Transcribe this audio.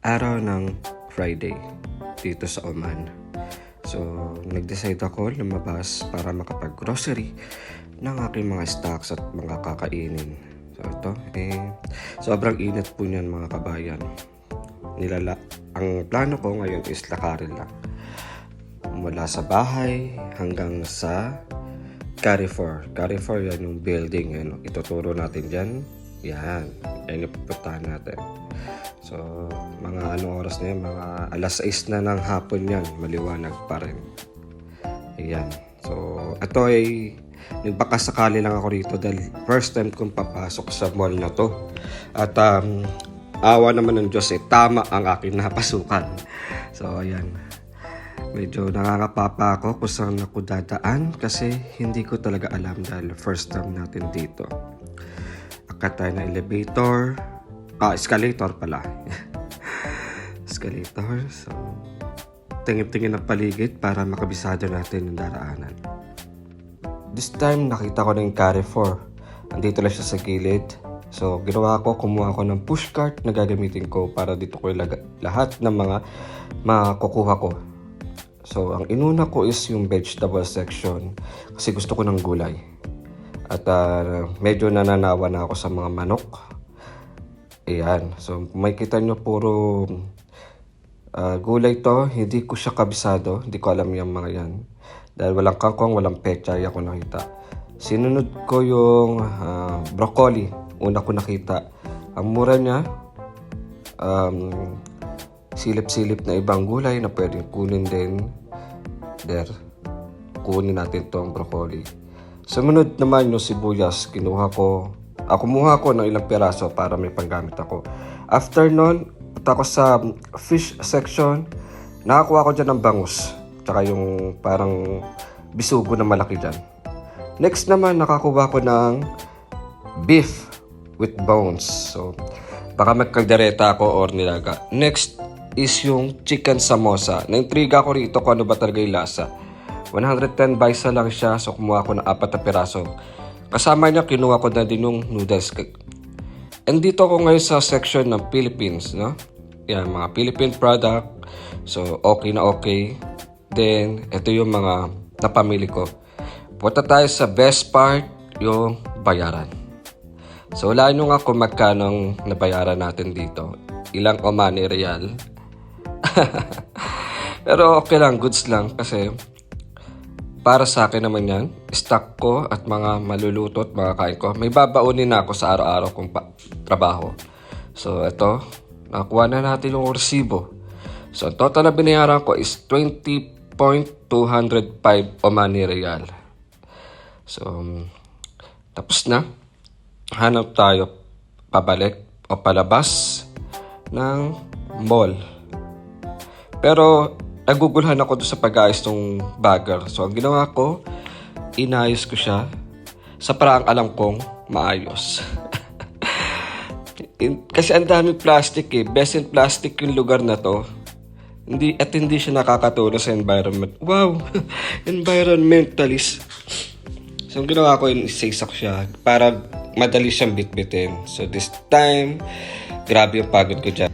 araw ng Friday dito sa Oman. So, nag-decide ako lumabas para makapag-grocery ng aking mga stocks at mga kakainin. So, ito, sobrang init po niyan mga kabayan. Ang plano ko ngayon is lakarin lang. Mula sa bahay hanggang sa Carrefour. Carrefour, yan yung building. Yan, ituturo natin dyan. Yan yung pupuntahan natin. So, mga oras na yan? Mga alas 6 na ng hapon yan. Maliwanag pa rin. Ayan. So, ito ay nagbakasakali lang ako rito dahil first time kong papasok sa mall na to. At awa naman ng Diyos tama ang aking napasukan. So, ayan. Medyo nakakapapa ako kung saan ako dadaan kasi hindi ko talaga alam dahil first time natin dito. Akat tayo na elevator. Escalator pala. Escalator. So, tingin-tingin ng paligid para makabisado natin yung daraanan. This time, nakita ko na yung Carrefour. Andito lang siya sa gilid. So, ginawa ko, kumuha ko ng pushcart na gagamitin ko para dito ko ilagay lahat ng mga makukuha ko. So, ang inuna ko is yung vegetable section kasi gusto ko ng gulay. At medyo nananawa na ako sa mga manok. Ayan. So, makikita nyo puro gulay to. Hindi ko siya kabisado. Hindi ko alam yung mga yan. Dahil walang kangkong, walang pechay ako nakita. Sinunod ko yung broccoli. Una ko nakita. Ang mura niya, silip-silip na ibang gulay na pwedeng kunin din. Kunin natin tong broccoli. Sumunod naman yung sibuyas. Kumuha ko ng ilang piraso para may panggamit ako. After nun, punta ko sa fish section. Nakakuha ko dyan ng bangus. Tsaka yung parang bisugo na malaki dyan. Next naman, nakakuha ko ng beef with bones. So, baka magkaldereta ako or nilaga. Next is yung chicken samosa. Naintriga ko rito kung ano ba talaga yung lasa. 110 baisa lang siya. So, kumuha ko ng 4 na piraso. Kasama niya, kinuha ko na din yung noodles. And dito ako ngayon sa section ng Philippines, no? Yan, mga Philippine product. So, okay na okay. Then, ito yung mga napamili ko. Punta tayo sa best part, yung bayaran. So, wala nyo nga kung magkano ang nabayaran natin dito. Ilang Omani Real. Pero okay lang, goods lang. Kasi, para sa akin naman yan, stock ko at mga maluluto at mga kain ko. May babaunin na ako sa araw-araw kong trabaho. So, ito. Nakuha na natin yung resibo. So, ang total na binayaran ko is 20.205 Omani Real. So, tapos na. Hanap tayo pabalik o palabas ng mall. Pero, nagugulhan ako doon sa pag-ayos ng bagger. So, ang ginawa ko, inayos ko siya sa paraang alam kong maayos. Kasi ang daming plastic Best in plastic yung lugar na to. Hindi siya nakakatulong sa environment. Wow! Environmentalist. So, ang ginawa ko, isaysak siya para madali siyang bitbitin. So, this time, grabe yung pagod ko dyan.